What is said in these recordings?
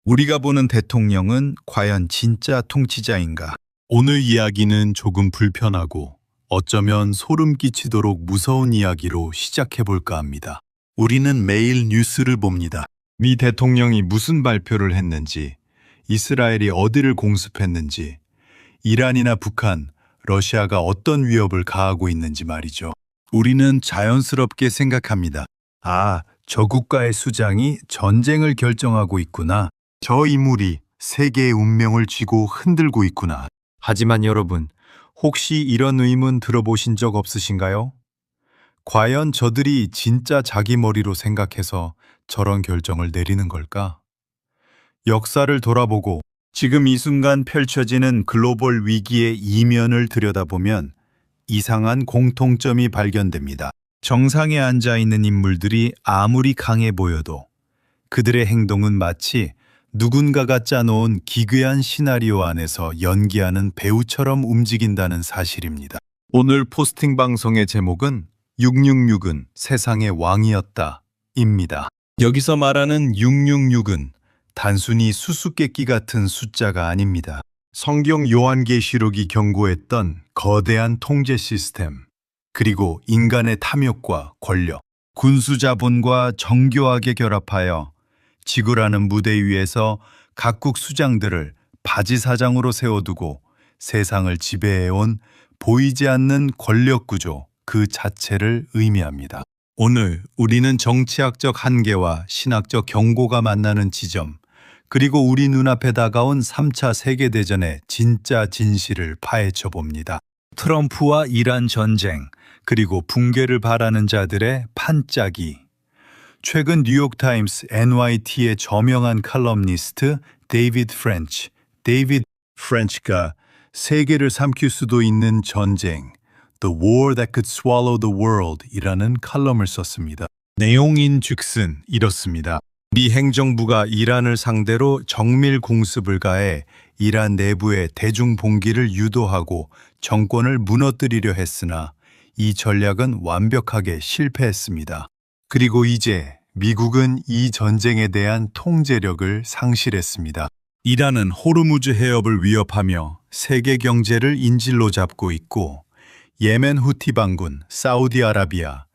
우리가 보는 대통령은 과연 진짜 통치자인가? 오늘 이야기는 조금 불편하고 어쩌면 소름 끼치도록 무서운 이야기로 시작해 볼까 합니다. 우리는 매일 뉴스를 봅니다. 미 대통령이 무슨 발표를 했는지, 이스라엘이 어디를 공습했는지, 이란이나 북한, 러시아가 어떤 위협을 가하고 있는지 말이죠. 우리는 자연스럽게 생각합니다. 아, 저 국가의 수장이 전쟁을 결정하고 있구나. 저 인물이 세계의 운명을 쥐고 흔들고 있구나. 하지만 여러분, 혹시 이런 의문 들어보신 적 없으신가요? 과연 저들이 진짜 자기 머리로 생각해서 저런 결정을 내리는 걸까? 역사를 돌아보고 지금 이 순간 펼쳐지는 글로벌 위기의 이면을 들여다보면 이상한 공통점이 발견됩니다. 정상에 앉아 있는 인물들이 아무리 강해 보여도 그들의 행동은 마치 누군가가 짜놓은 기괴한 시나리오 안에서 연기하는 배우처럼 움직인다는 사실입니다. 오늘 포스팅 방송의 제목은 666은 세상의 왕이었다 입니다. 여기서 말하는 666은 단순히 수수께끼 같은 숫자가 아닙니다. 성경 요한계시록이 경고했던 거대한 통제 시스템, 그리고 인간의 탐욕과 권력, 군수자본과 정교하게 결합하여 지구라는 무대 위에서 각국 수장들을 바지사장으로 세워두고 세상을 지배해온 보이지 않는 권력 구조 그 자체를 의미합니다. 오늘 우리는 정치학적 한계와 신학적 경고가 만나는 지점, 그리고 우리 눈앞에 다가온 3차 세계대전의 진짜 진실을 파헤쳐 봅니다. 트럼프와 이란 전쟁, 그리고 붕괴를 바라는 자들의 판짜기. 최근 뉴욕타임스 NYT의 저명한 칼럼니스트 데이비드 프렌치가 세계를 삼킬 수도 있는 전쟁, The War That Could Swallow the World 이라는 칼럼을 썼습니다. 내용인즉슨 이렇습니다. 미 행정부가 이란을 상대로 정밀 공습을 가해 이란 내부의 대중봉기를 유도하고 정권을 무너뜨리려 했으나 이 전략은 완벽하게 실패했습니다. 그리고 이제 미국은 이 전쟁에 대한 통제력을 상실했습니다. 이란은 호르무즈 해협을 위협하며 세계 경제를 인질로 잡고 있고 예멘 후티 반군, 사우디아라비아,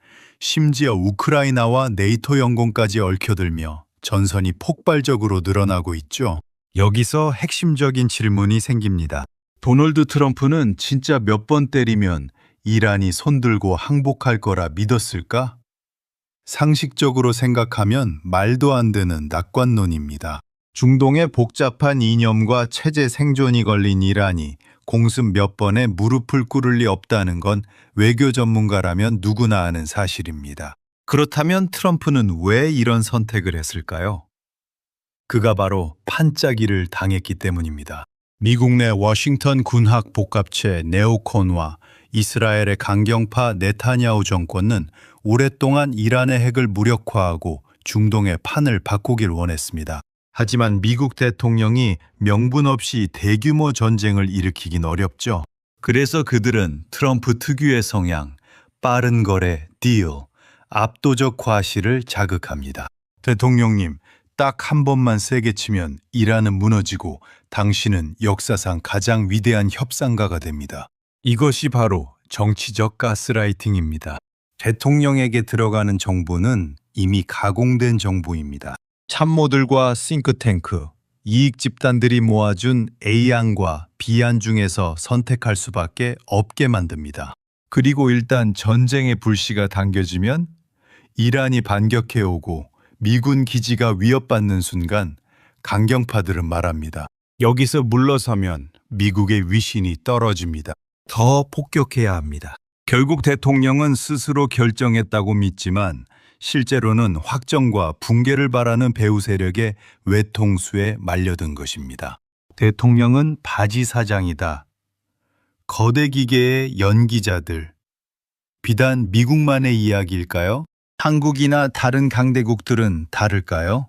심지어 우크라이나와 네이토 연공까지 얽혀들며 전선이 폭발적으로 늘어나고 있죠. 여기서 핵심적인 질문이 생깁니다. 도널드 트럼프는 진짜 몇 번 때리면 이란이 손들고 항복할 거라 믿었을까? 상식적으로 생각하면 말도 안 되는 낙관론입니다. 중동의 복잡한 이념과 체제 생존이 걸린 이란이 공습 몇 번에 무릎을 꿇을 리 없다는 건 외교 전문가라면 누구나 아는 사실입니다. 그렇다면 트럼프는 왜 이런 선택을 했을까요? 그가 바로 판짜기를 당했기 때문입니다. 미국 내 워싱턴 군학 복합체 네오콘과 이스라엘의 강경파 네타냐후 정권은 오랫동안 이란의 핵을 무력화하고 중동의 판을 바꾸길 원했습니다. 하지만 미국 대통령이 명분 없이 대규모 전쟁을 일으키긴 어렵죠. 그래서 그들은 트럼프 특유의 성향, 빠른 거래, 딜, 압도적 과시를 자극합니다. 대통령님, 딱 한 번만 세게 치면 이란은 무너지고 당신은 역사상 가장 위대한 협상가가 됩니다. 이것이 바로 정치적 가스라이팅입니다. 대통령에게 들어가는 정보는 이미 가공된 정보입니다. 참모들과 싱크탱크, 이익 집단들이 모아준 A안과 B안 중에서 선택할 수밖에 없게 만듭니다. 그리고 일단 전쟁의 불씨가 당겨지면 이란이 반격해오고 미군 기지가 위협받는 순간 강경파들은 말합니다. 여기서 물러서면 미국의 위신이 떨어집니다. 더 폭격해야 합니다. 결국 대통령은 스스로 결정했다고 믿지만 실제로는 확정과 붕괴를 바라는 배후 세력의 외통수에 말려든 것입니다. 대통령은 바지사장이다. 거대 기계의 연기자들. 비단 미국만의 이야기일까요? 한국이나 다른 강대국들은 다를까요?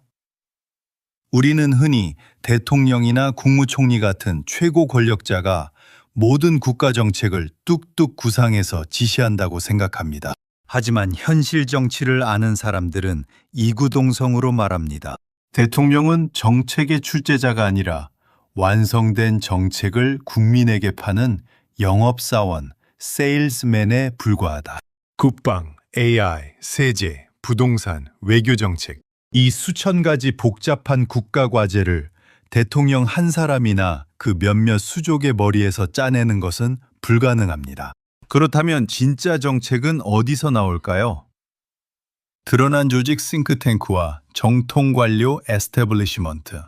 우리는 흔히 대통령이나 국무총리 같은 최고 권력자가 모든 국가 정책을 뚝뚝 구상해서 지시한다고 생각합니다. 하지만 현실 정치를 아는 사람들은 이구동성으로 말합니다. 대통령은 정책의 출제자가 아니라 완성된 정책을 국민에게 파는 영업사원, 세일즈맨에 불과하다. 국방, AI, 세제, 부동산, 외교정책, 이 수천 가지 복잡한 국가 과제를 대통령 한 사람이나 그 몇몇 수족의 머리에서 짜내는 것은 불가능합니다. 그렇다면 진짜 정책은 어디서 나올까요? 드러난 조직 싱크탱크와 정통 관료 에스태블리시먼트.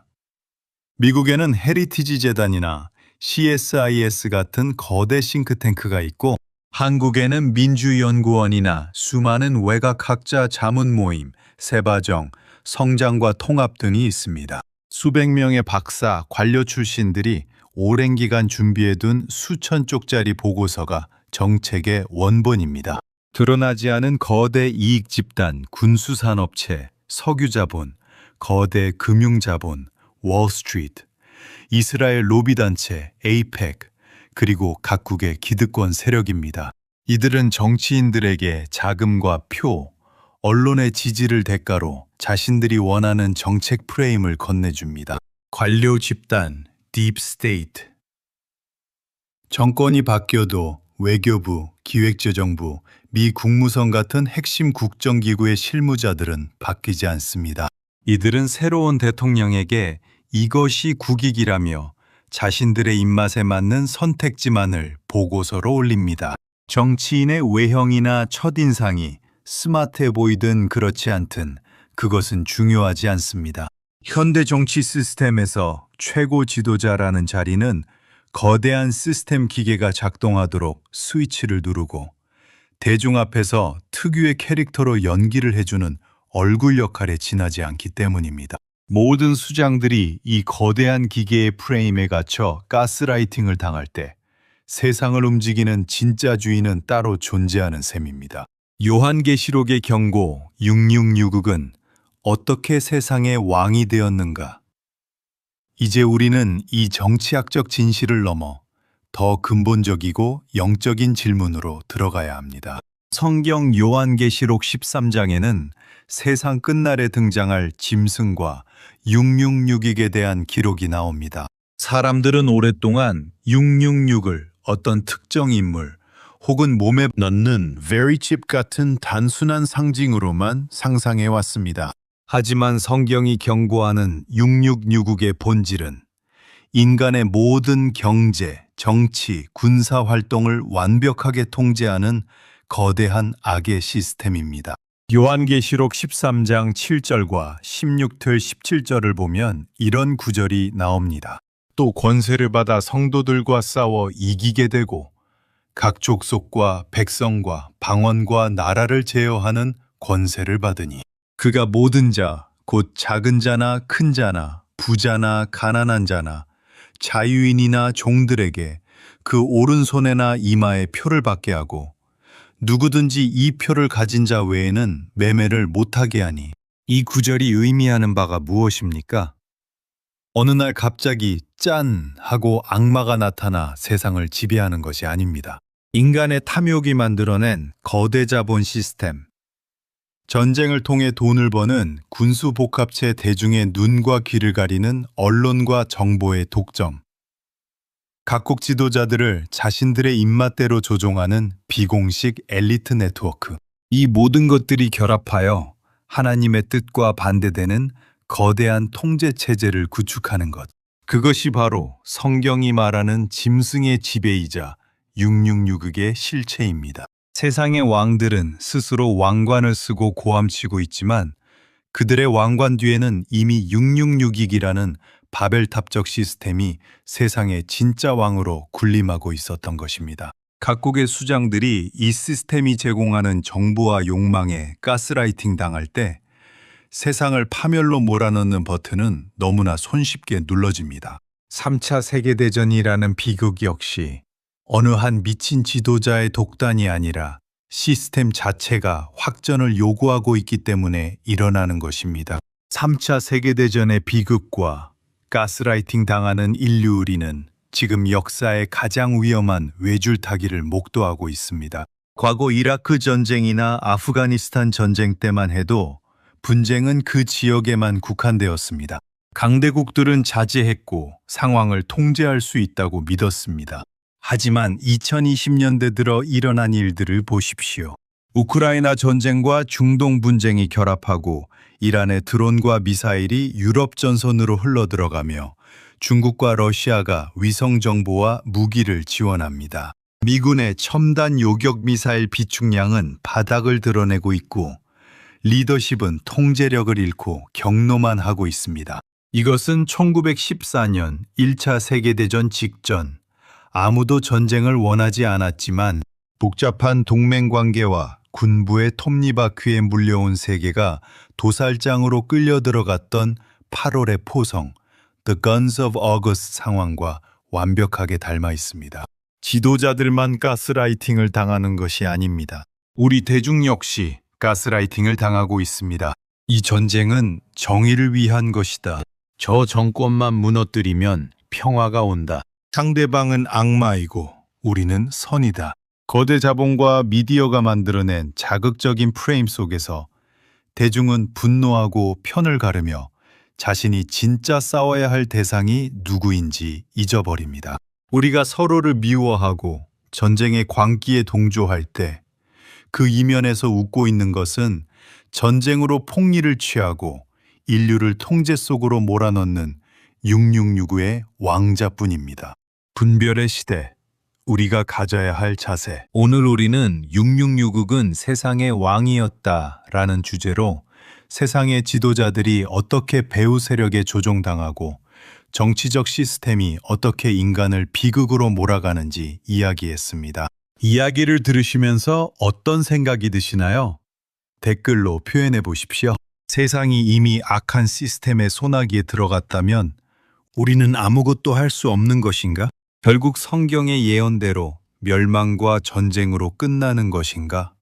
미국에는 헤리티지 재단이나 CSIS 같은 거대 싱크탱크가 있고, 한국에는 민주연구원이나 수많은 외곽학자 자문 모임, 세바정, 성장과 통합 등이 있습니다. 수백 명의 박사, 관료 출신들이 오랜 기간 준비해둔 수천 쪽짜리 보고서가 정책의 원본입니다. 드러나지 않은 거대 이익 집단, 군수산업체, 석유자본, 거대 금융자본, 월스트리트, 이스라엘 로비단체, 에이펙, 그리고 각국의 기득권 세력입니다. 이들은 정치인들에게 자금과 표, 언론의 지지를 대가로 자신들이 원하는 정책 프레임을 건네줍니다. 관료 집단, 딥스테이트. 정권이 바뀌어도 외교부, 기획재정부, 미 국무성 같은 핵심 국정기구의 실무자들은 바뀌지 않습니다. 이들은 새로운 대통령에게 이것이 국익이라며 자신들의 입맛에 맞는 선택지만을 보고서로 올립니다. 정치인의 외형이나 첫인상이 스마트해 보이든 그렇지 않든 그것은 중요하지 않습니다. 현대 정치 시스템에서 최고 지도자라는 자리는 거대한 시스템 기계가 작동하도록 스위치를 누르고 대중 앞에서 특유의 캐릭터로 연기를 해주는 얼굴 역할에 지나지 않기 때문입니다. 모든 수장들이 이 거대한 기계의 프레임에 갇혀 가스라이팅을 당할 때 세상을 움직이는 진짜 주인은 따로 존재하는 셈입니다. 요한계시록의 경고 666은 어떻게 세상의 왕이 되었는가? 이제 우리는 이 정치학적 진실을 넘어 더 근본적이고 영적인 질문으로 들어가야 합니다. 성경 요한계시록 13장에는 세상 끝날에 등장할 짐승과 666에 대한 기록이 나옵니다. 사람들은 오랫동안 666을 어떤 특정 인물 혹은 몸에 넣는 베리칩 같은 단순한 상징으로만 상상해 왔습니다. 하지만 성경이 경고하는 666의 본질은 인간의 모든 경제, 정치, 군사 활동을 완벽하게 통제하는 거대한 악의 시스템입니다. 요한계시록 13장 7절과 16절 17절을 보면 이런 구절이 나옵니다. 또 권세를 받아 성도들과 싸워 이기게 되고 각 족속과 백성과 방언과 나라를 제어하는 권세를 받으니 그가 모든 자, 곧 작은 자나 큰 자나 부자나 가난한 자나 자유인이나 종들에게 그 오른손에나 이마에 표를 받게 하고 누구든지 이 표를 가진 자 외에는 매매를 못하게 하니 이 구절이 의미하는 바가 무엇입니까? 어느 날 갑자기 짠 하고 악마가 나타나 세상을 지배하는 것이 아닙니다. 인간의 탐욕이 만들어낸 거대 자본 시스템. 전쟁을 통해 돈을 버는 군수복합체 대중의 눈과 귀를 가리는 언론과 정보의 독점. 각국 지도자들을 자신들의 입맛대로 조종하는 비공식 엘리트 네트워크. 이 모든 것들이 결합하여 하나님의 뜻과 반대되는 거대한 통제 체제를 구축하는 것. 그것이 바로 성경이 말하는 짐승의 지배이자 666의 실체입니다. 세상의 왕들은 스스로 왕관을 쓰고 고함치고 있지만 그들의 왕관 뒤에는 이미 666이라는 바벨탑적 시스템이 세상의 진짜 왕으로 군림하고 있었던 것입니다. 각국의 수장들이 이 시스템이 제공하는 정보와 욕망에 가스라이팅 당할 때 세상을 파멸로 몰아넣는 버튼은 너무나 손쉽게 눌러집니다. 3차 세계대전이라는 비극 역시 어느 한 미친 지도자의 독단이 아니라 시스템 자체가 확전을 요구하고 있기 때문에 일어나는 것입니다. 3차 세계대전의 비극과 가스라이팅 당하는 인류 우리는 지금 역사의 가장 위험한 외줄타기를 목도하고 있습니다. 과거 이라크 전쟁이나 아프가니스탄 전쟁 때만 해도 분쟁은 그 지역에만 국한되었습니다. 강대국들은 자제했고 상황을 통제할 수 있다고 믿었습니다. 하지만 2020년대 들어 일어난 일들을 보십시오. 우크라이나 전쟁과 중동 분쟁이 결합하고 이란의 드론과 미사일이 유럽 전선으로 흘러들어가며 중국과 러시아가 위성 정보와 무기를 지원합니다. 미군의 첨단 요격 미사일 비축량은 바닥을 드러내고 있고 리더십은 통제력을 잃고 경로만 하고 있습니다. 이것은 1914년 1차 세계대전 직전 아무도 전쟁을 원하지 않았지만 복잡한 동맹관계와 군부의 톱니바퀴에 물려온 세계가 도살장으로 끌려 들어갔던 8월의 포성, The Guns of August 상황과 완벽하게 닮아 있습니다. 지도자들만 가스라이팅을 당하는 것이 아닙니다. 우리 대중 역시 가스라이팅을 당하고 있습니다. 이 전쟁은 정의를 위한 것이다. 저 정권만 무너뜨리면 평화가 온다. 상대방은 악마이고 우리는 선이다. 거대 자본과 미디어가 만들어낸 자극적인 프레임 속에서 대중은 분노하고 편을 가르며 자신이 진짜 싸워야 할 대상이 누구인지 잊어버립니다. 우리가 서로를 미워하고 전쟁의 광기에 동조할 때 그 이면에서 웃고 있는 것은 전쟁으로 폭리를 취하고 인류를 통제 속으로 몰아넣는 6669의 왕자뿐입니다. 분별의 시대, 우리가 가져야 할 자세. 오늘 우리는 6666은 세상의 왕이었다라는 주제로 세상의 지도자들이 어떻게 배후 세력에 조종당하고 정치적 시스템이 어떻게 인간을 비극으로 몰아가는지 이야기했습니다. 이야기를 들으시면서 어떤 생각이 드시나요? 댓글로 표현해 보십시오. 세상이 이미 악한 시스템의 소나기에 들어갔다면 우리는 아무것도 할 수 없는 것인가? 결국 성경의 예언대로 멸망과 전쟁으로 끝나는 것인가?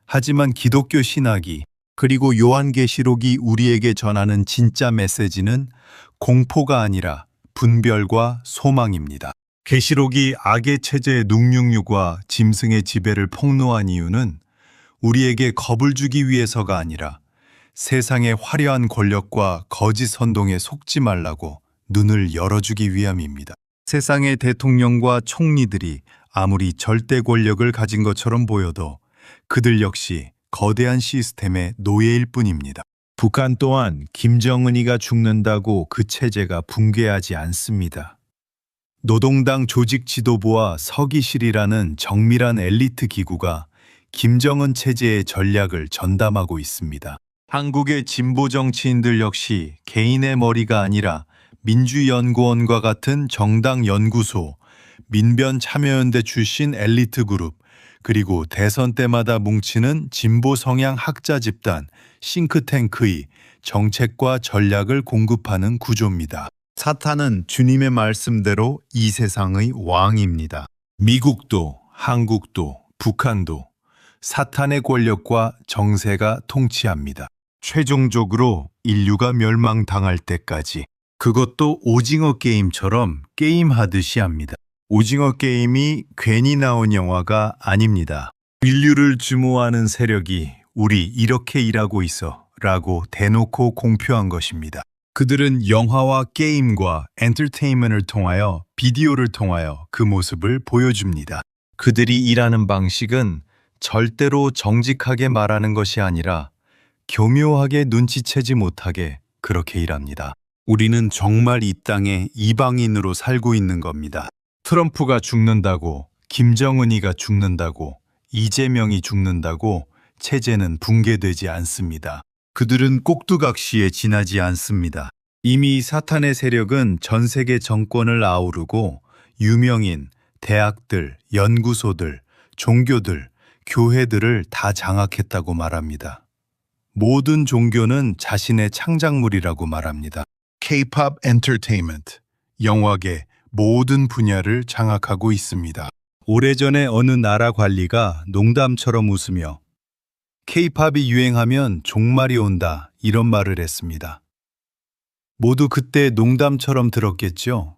하지만 기독교 신학이 그리고 요한계시록이 우리에게 전하는 진짜 메시지는 공포가 아니라 분별과 소망입니다. 계시록이 악의 체제 666과 짐승의 지배를 폭로한 이유는 우리에게 겁을 주기 위해서가 아니라 세상의 화려한 권력과 거짓 선동에 속지 말라고 눈을 열어주기 위함입니다. 세상의 대통령과 총리들이 아무리 절대 권력을 가진 것처럼 보여도 그들 역시 거대한 시스템의 노예일 뿐입니다. 북한 또한 김정은이가 죽는다고 그 체제가 붕괴하지 않습니다. 노동당 조직 지도부와 서기실이라는 정밀한 엘리트 기구가 김정은 체제의 전략을 전담하고 있습니다. 한국의 진보 정치인들 역시 개인의 머리가 아니라 민주연구원과 같은 정당 연구소, 민변참여연대 출신 엘리트 그룹, 그리고 대선 때마다 뭉치는 진보 성향 학자 집단, 싱크탱크의 정책과 전략을 공급하는 구조입니다. 사탄은 주님의 말씀대로 이 세상의 왕입니다. 미국도, 한국도, 북한도 사탄의 권력과 정세가 통치합니다. 최종적으로 인류가 멸망당할 때까지. 그것도 오징어 게임처럼 게임하듯이 합니다. 오징어 게임이 괜히 나온 영화가 아닙니다. 인류를 주모하는 세력이 우리 이렇게 일하고 있어 라고 대놓고 공표한 것입니다. 그들은 영화와 게임과 엔터테인먼트를 통하여 비디오를 통하여 그 모습을 보여줍니다. 그들이 일하는 방식은 절대로 정직하게 말하는 것이 아니라 교묘하게 눈치채지 못하게 그렇게 일합니다. 우리는 정말 이 땅에 이방인으로 살고 있는 겁니다. 트럼프가 죽는다고, 김정은이가 죽는다고, 이재명이 죽는다고 체제는 붕괴되지 않습니다. 그들은 꼭두각시에 지나지 않습니다. 이미 사탄의 세력은 전 세계 정권을 아우르고 유명인, 대학들, 연구소들, 종교들, 교회들을 다 장악했다고 말합니다. 모든 종교는 자신의 창작물이라고 말합니다. K-pop 엔터테인먼트, 영화계 모든 분야를 장악하고 있습니다. 오래전에 어느 나라 관리가 농담처럼 웃으며 K-팝이 유행하면 종말이 온다 이런 말을 했습니다. 모두 그때 농담처럼 들었겠죠?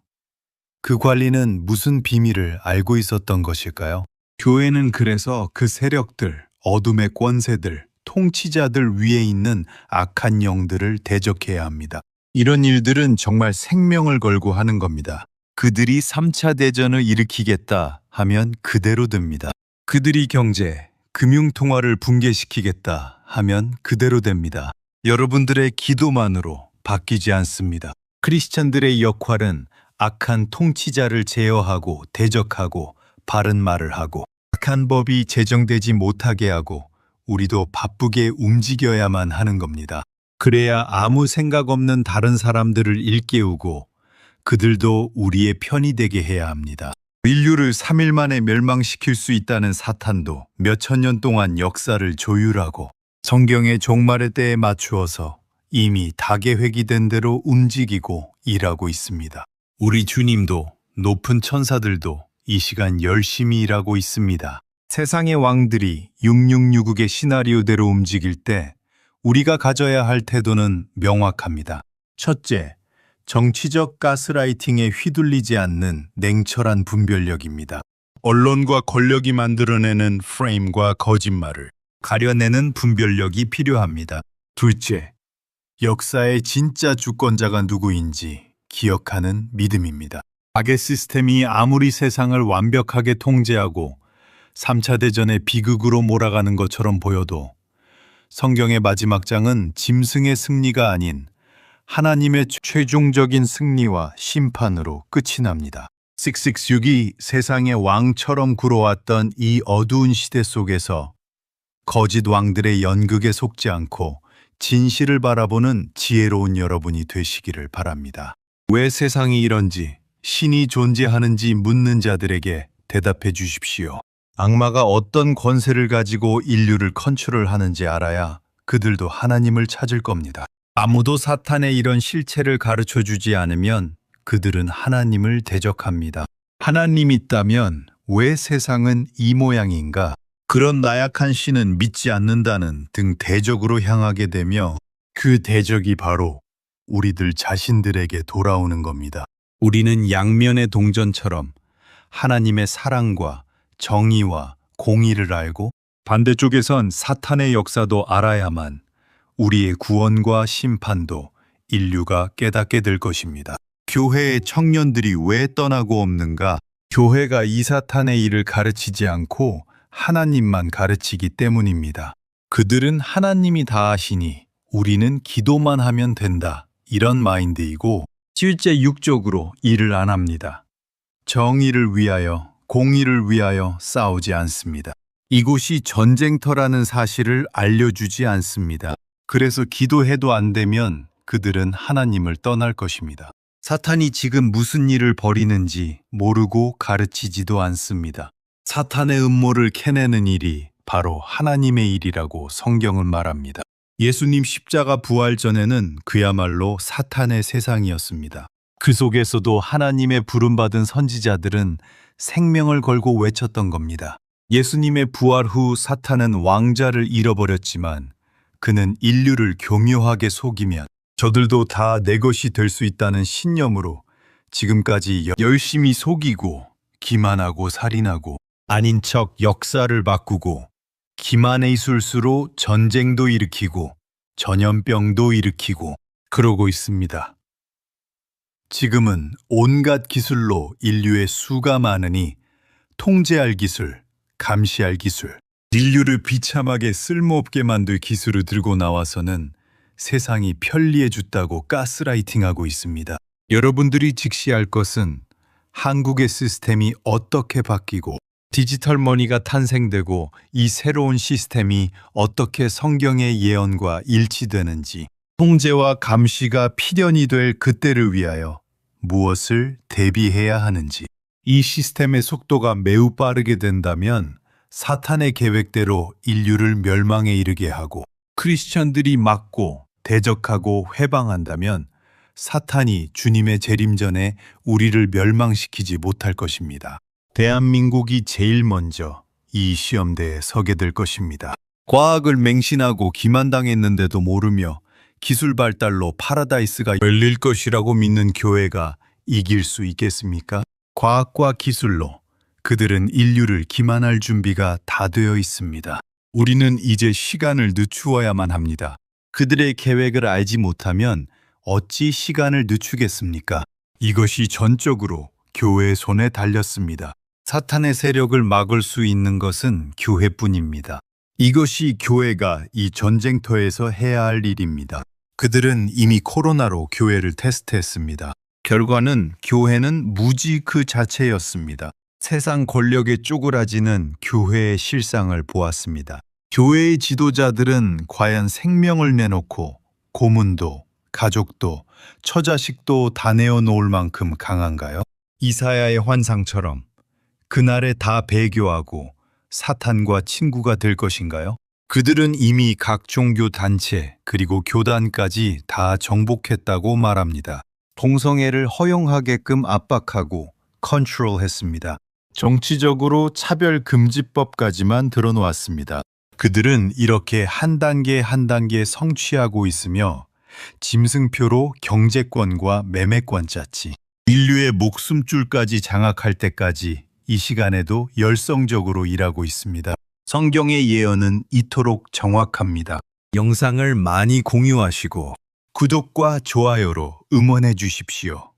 그 관리는 무슨 비밀을 알고 있었던 것일까요? 교회는 그래서 그 세력들, 어둠의 권세들, 통치자들 위에 있는 악한 영들을 대적해야 합니다. 이런 일들은 정말 생명을 걸고 하는 겁니다. 그들이 3차 대전을 일으키겠다 하면 그대로 됩니다. 그들이 경제, 금융통화를 붕괴시키겠다 하면 그대로 됩니다. 여러분들의 기도만으로 바뀌지 않습니다. 크리스찬들의 역할은 악한 통치자를 제어하고 대적하고 바른 말을 하고 악한 법이 제정되지 못하게 하고 우리도 바쁘게 움직여야만 하는 겁니다. 그래야 아무 생각 없는 다른 사람들을 일깨우고 그들도 우리의 편이 되게 해야 합니다. 인류를 3일 만에 멸망시킬 수 있다는 사탄도 몇천 년 동안 역사를 조율하고 성경의 종말의 때에 맞추어서 이미 다 계획이 된 대로 움직이고 일하고 있습니다. 우리 주님도 높은 천사들도 이 시간 열심히 일하고 있습니다. 세상의 왕들이 6666의 시나리오대로 움직일 때 우리가 가져야 할 태도는 명확합니다. 첫째, 정치적 가스라이팅에 휘둘리지 않는 냉철한 분별력입니다. 언론과 권력이 만들어내는 프레임과 거짓말을 가려내는 분별력이 필요합니다. 둘째, 역사의 진짜 주권자가 누구인지 기억하는 믿음입니다. 악의 시스템이 아무리 세상을 완벽하게 통제하고 3차 대전의 비극으로 몰아가는 것처럼 보여도 성경의 마지막 장은 짐승의 승리가 아닌 하나님의 최종적인 승리와 심판으로 끝이 납니다. 666이 세상의 왕처럼 굴어왔던 이 어두운 시대 속에서 거짓 왕들의 연극에 속지 않고 진실을 바라보는 지혜로운 여러분이 되시기를 바랍니다. 왜 세상이 이런지, 신이 존재하는지 묻는 자들에게 대답해 주십시오. 악마가 어떤 권세를 가지고 인류를 컨트롤하는지 알아야 그들도 하나님을 찾을 겁니다. 아무도 사탄의 이런 실체를 가르쳐 주지 않으면 그들은 하나님을 대적합니다. 하나님 있다면 왜 세상은 이 모양인가? 그런 나약한 신은 믿지 않는다는 등 대적으로 향하게 되며 그 대적이 바로 우리들 자신들에게 돌아오는 겁니다. 우리는 양면의 동전처럼 하나님의 사랑과 정의와 공의를 알고 반대쪽에선 사탄의 역사도 알아야만 우리의 구원과 심판도 인류가 깨닫게 될 것입니다. 교회의 청년들이 왜 떠나고 없는가? 교회가 이 사탄의 일을 가르치지 않고 하나님만 가르치기 때문입니다. 그들은 하나님이 다 아시니 우리는 기도만 하면 된다. 이런 마인드이고 실제 육적으로 일을 안 합니다. 정의를 위하여, 공의를 위하여 싸우지 않습니다. 이곳이 전쟁터라는 사실을 알려주지 않습니다. 그래서 기도해도 안 되면 그들은 하나님을 떠날 것입니다. 사탄이 지금 무슨 일을 벌이는지 모르고 가르치지도 않습니다. 사탄의 음모를 캐내는 일이 바로 하나님의 일이라고 성경은 말합니다. 예수님 십자가 부활 전에는 그야말로 사탄의 세상이었습니다. 그 속에서도 하나님의 부름받은 선지자들은 생명을 걸고 외쳤던 겁니다. 예수님의 부활 후 사탄은 왕자를 잃어버렸지만 그는 인류를 교묘하게 속이면 저들도 다 내 것이 될 수 있다는 신념으로 지금까지 열심히 속이고 기만하고 살인하고 아닌 척 역사를 바꾸고 기만의 술수로 전쟁도 일으키고 전염병도 일으키고 그러고 있습니다. 지금은 온갖 기술로 인류의 수가 많으니 통제할 기술, 감시할 기술, 인류를 비참하게 쓸모없게 만들 기술을 들고 나와서는 세상이 편리해 줬다고 가스라이팅하고 있습니다. 여러분들이 직시할 것은 한국의 시스템이 어떻게 바뀌고 디지털 머니가 탄생되고 이 새로운 시스템이 어떻게 성경의 예언과 일치되는지 통제와 감시가 필연이 될 그때를 위하여 무엇을 대비해야 하는지 이 시스템의 속도가 매우 빠르게 된다면 사탄의 계획대로 인류를 멸망에 이르게 하고 크리스천들이 막고 대적하고 회방한다면 사탄이 주님의 재림 전에 우리를 멸망시키지 못할 것입니다. 대한민국이 제일 먼저 이 시험대에 서게 될 것입니다. 과학을 맹신하고 기만당했는데도 모르며 기술 발달로 파라다이스가 열릴 것이라고 믿는 교회가 이길 수 있겠습니까? 과학과 기술로 그들은 인류를 기만할 준비가 다 되어 있습니다. 우리는 이제 시간을 늦추어야만 합니다. 그들의 계획을 알지 못하면 어찌 시간을 늦추겠습니까? 이것이 전적으로 교회의 손에 달렸습니다. 사탄의 세력을 막을 수 있는 것은 교회뿐입니다. 이것이 교회가 이 전쟁터에서 해야 할 일입니다. 그들은 이미 코로나로 교회를 테스트했습니다. 결과는 교회는 무지 그 자체였습니다. 세상 권력에 쪼그라지는 교회의 실상을 보았습니다. 교회의 지도자들은 과연 생명을 내놓고 고문도, 가족도, 처자식도 다 내어놓을 만큼 강한가요? 이사야의 환상처럼 그날에 다 배교하고 사탄과 친구가 될 것인가요? 그들은 이미 각 종교 단체 그리고 교단까지 다 정복했다고 말합니다. 동성애를 허용하게끔 압박하고 컨트롤했습니다. 정치적으로 차별금지법까지만 들어놓았습니다. 그들은 이렇게 한 단계 한 단계 성취하고 있으며 짐승표로 경제권과 매매권 짰지. 인류의 목숨줄까지 장악할 때까지 이 시간에도 열성적으로 일하고 있습니다. 성경의 예언은 이토록 정확합니다. 영상을 많이 공유하시고 구독과 좋아요로 응원해 주십시오.